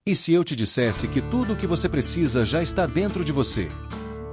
E se eu te dissesse que tudo o que você precisa já está dentro de você?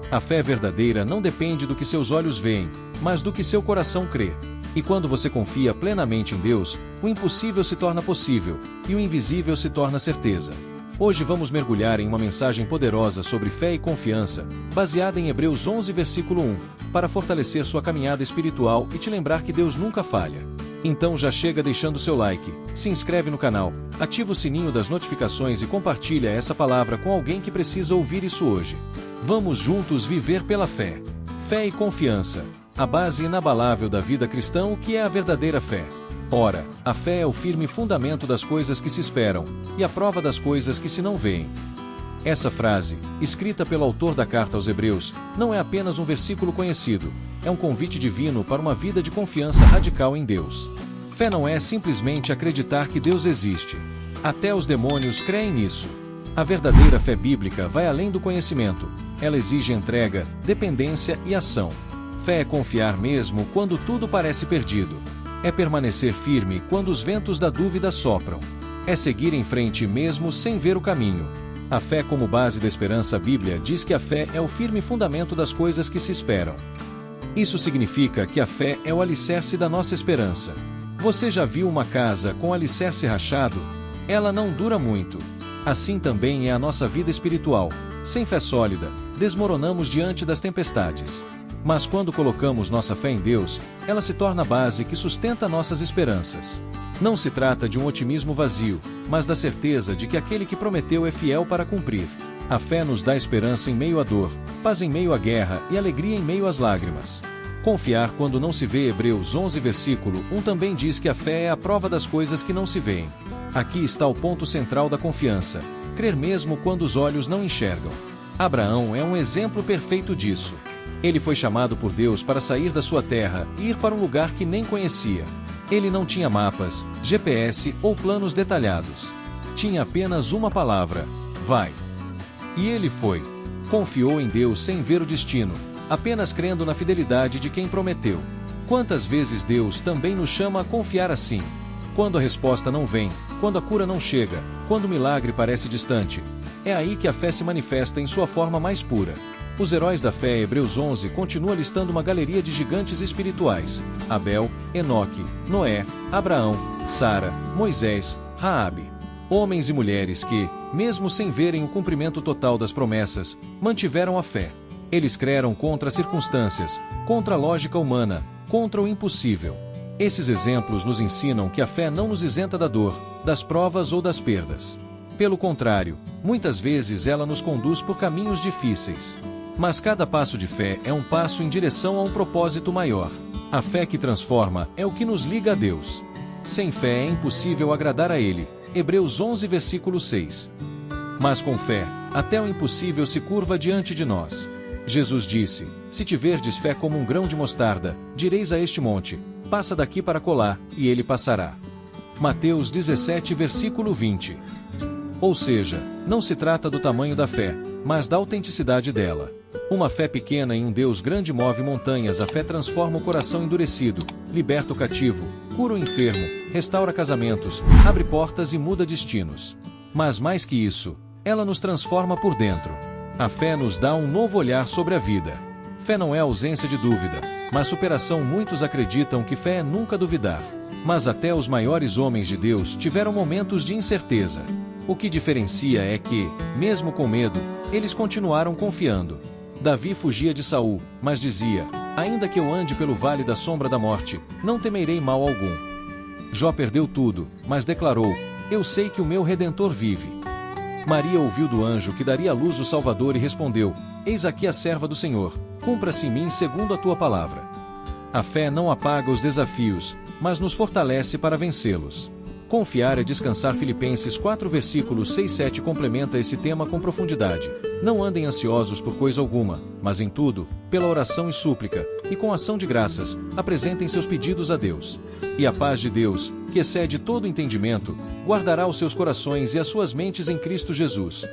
A fé verdadeira não depende do que seus olhos veem, mas do que seu coração crê. E quando você confia plenamente em Deus, o impossível se torna possível, e o invisível se torna certeza. Hoje vamos mergulhar em uma mensagem poderosa sobre fé e confiança, baseada em Hebreus 11 versículo 1, para fortalecer sua caminhada espiritual e te lembrar que Deus nunca falha. Então já chega deixando seu like, se inscreve no canal, ativa o sininho das notificações e compartilha essa palavra com alguém que precisa ouvir isso hoje. Vamos juntos viver pela fé. Fé e confiança, a base inabalável da vida cristã. O que é a verdadeira fé? Ora, a fé é o firme fundamento das coisas que se esperam, e a prova das coisas que se não veem. Essa frase, escrita pelo autor da carta aos Hebreus, não é apenas um versículo conhecido, é um convite divino para uma vida de confiança radical em Deus. Fé não é simplesmente acreditar que Deus existe. Até os demônios creem nisso. A verdadeira fé bíblica vai além do conhecimento, ela exige entrega, dependência e ação. Fé é confiar mesmo quando tudo parece perdido. É permanecer firme quando os ventos da dúvida sopram. É seguir em frente mesmo sem ver o caminho. A fé como base da esperança. A Bíblia diz que a fé é o firme fundamento das coisas que se esperam. Isso significa que a fé é o alicerce da nossa esperança. Você já viu uma casa com alicerce rachado? Ela não dura muito. Assim também é a nossa vida espiritual. Sem fé sólida, desmoronamos diante das tempestades. Mas quando colocamos nossa fé em Deus, ela se torna a base que sustenta nossas esperanças. Não se trata de um otimismo vazio, mas da certeza de que aquele que prometeu é fiel para cumprir. A fé nos dá esperança em meio à dor, paz em meio à guerra e alegria em meio às lágrimas. Confiar quando não se vê. Hebreus 11 versículo 1 também diz que a fé é a prova das coisas que não se veem. Aqui está o ponto central da confiança: crer mesmo quando os olhos não enxergam. Abraão é um exemplo perfeito disso. Ele foi chamado por Deus para sair da sua terra e ir para um lugar que nem conhecia. Ele não tinha mapas, GPS ou planos detalhados. Tinha apenas uma palavra: vai. E ele foi. Confiou em Deus sem ver o destino, apenas crendo na fidelidade de quem prometeu. Quantas vezes Deus também nos chama a confiar assim? Quando a resposta não vem, quando a cura não chega, quando o milagre parece distante, é aí que a fé se manifesta em sua forma mais pura. Os heróis da fé. Hebreus 11 continua listando uma galeria de gigantes espirituais: Abel, Enoque, Noé, Abraão, Sara, Moisés, Raabe. Homens e mulheres que, mesmo sem verem o cumprimento total das promessas, mantiveram a fé. Eles creram contra as circunstâncias, contra a lógica humana, contra o impossível. Esses exemplos nos ensinam que a fé não nos isenta da dor, das provas ou das perdas. Pelo contrário, muitas vezes ela nos conduz por caminhos difíceis. Mas cada passo de fé é um passo em direção a um propósito maior. A fé que transforma é o que nos liga a Deus. Sem fé é impossível agradar a Ele. Hebreus 11 versículo 6. Mas com fé, até o impossível se curva diante de nós. Jesus disse: se tiverdes fé como um grão de mostarda, direis a este monte: passa daqui para colar, e ele passará. Mateus 17 versículo 20. Ou seja, não se trata do tamanho da fé, mas da autenticidade dela. Uma fé pequena em um Deus grande move montanhas. A fé transforma o coração endurecido, liberta o cativo, cura o enfermo, restaura casamentos, abre portas e muda destinos. Mas mais que isso, ela nos transforma por dentro. A fé nos dá um novo olhar sobre a vida. Fé não é ausência de dúvida, mas superação. Muitos acreditam que fé é nunca duvidar. Mas até os maiores homens de Deus tiveram momentos de incerteza. O que diferencia é que, mesmo com medo, eles continuaram confiando. Davi fugia de Saul, mas dizia: ainda que eu ande pelo vale da sombra da morte, não temerei mal algum. Jó perdeu tudo, mas declarou: eu sei que o meu Redentor vive. Maria ouviu do anjo que daria à luz o Salvador e respondeu: eis aqui a serva do Senhor, cumpra-se em mim segundo a tua palavra. A fé não apaga os desafios, mas nos fortalece para vencê-los. Confiar é descansar. Filipenses 4 versículos 6 e 7 complementa esse tema com profundidade. Não andem ansiosos por coisa alguma, mas em tudo, pela oração e súplica, e com ação de graças, apresentem seus pedidos a Deus. E a paz de Deus, que excede todo entendimento, guardará os seus corações e as suas mentes em Cristo Jesus.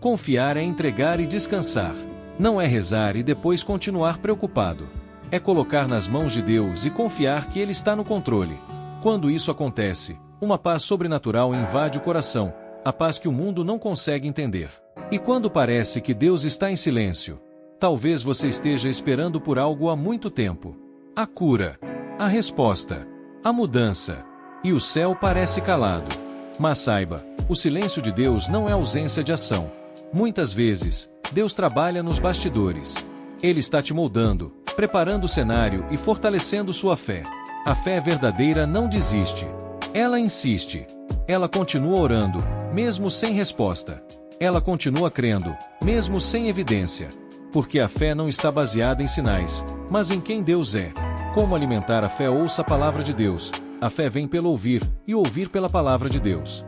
Confiar é entregar e descansar. Não é rezar e depois continuar preocupado. É colocar nas mãos de Deus e confiar que Ele está no controle. Quando isso acontece, uma paz sobrenatural invade o coração, a paz que o mundo não consegue entender. E quando parece que Deus está em silêncio, talvez você esteja esperando por algo há muito tempo. A cura, a resposta, a mudança. E o céu parece calado. Mas saiba, o silêncio de Deus não é ausência de ação. Muitas vezes, Deus trabalha nos bastidores. Ele está te moldando, preparando o cenário e fortalecendo sua fé. A fé verdadeira não desiste. Ela insiste. Ela continua orando, mesmo sem resposta. Ela continua crendo, mesmo sem evidência. Porque a fé não está baseada em sinais, mas em quem Deus é. Como alimentar a fé? Ouça a palavra de Deus. A fé vem pelo ouvir, e ouvir pela palavra de Deus.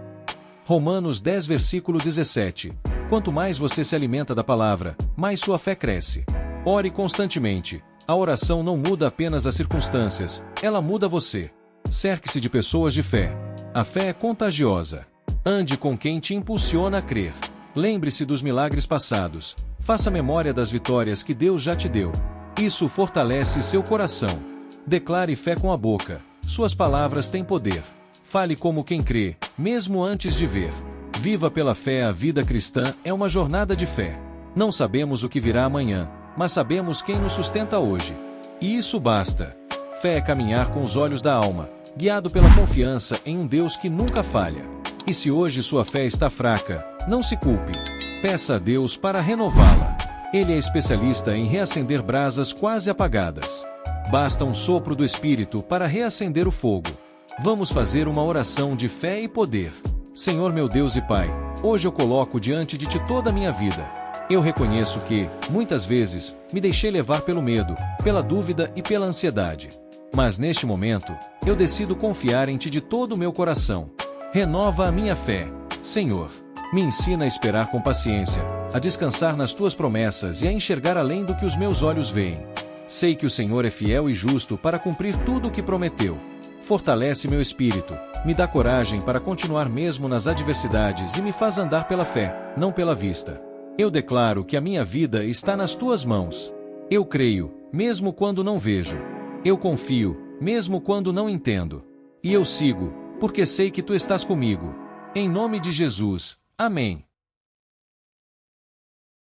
Romanos 10, versículo 17. Quanto mais você se alimenta da palavra, mais sua fé cresce. Ore constantemente. A oração não muda apenas as circunstâncias, ela muda você. Cerque-se de pessoas de fé. A fé é contagiosa. Ande com quem te impulsiona a crer. Lembre-se dos milagres passados. Faça memória das vitórias que Deus já te deu. Isso fortalece seu coração. Declare fé com a boca. Suas palavras têm poder. Fale como quem crê, mesmo antes de ver. Viva pela fé. A vida cristã é uma jornada de fé. Não sabemos o que virá amanhã, mas sabemos quem nos sustenta hoje. E isso basta. Fé é caminhar com os olhos da alma, guiado pela confiança em um Deus que nunca falha. E se hoje sua fé está fraca, não se culpe. Peça a Deus para renová-la. Ele é especialista em reacender brasas quase apagadas. Basta um sopro do Espírito para reacender o fogo. Vamos fazer uma oração de fé e poder. Senhor meu Deus e Pai, hoje eu coloco diante de Ti toda a minha vida. Eu reconheço que, muitas vezes, me deixei levar pelo medo, pela dúvida e pela ansiedade. Mas neste momento, eu decido confiar em Ti de todo o meu coração. Renova a minha fé, Senhor. Me ensina a esperar com paciência, a descansar nas Tuas promessas e a enxergar além do que os meus olhos veem. Sei que o Senhor é fiel e justo para cumprir tudo o que prometeu. Fortalece meu espírito, me dá coragem para continuar mesmo nas adversidades e me faz andar pela fé, não pela vista. Eu declaro que a minha vida está nas Tuas mãos. Eu creio, mesmo quando não vejo. Eu confio, mesmo quando não entendo. E eu sigo, porque sei que Tu estás comigo. Em nome de Jesus. Amém.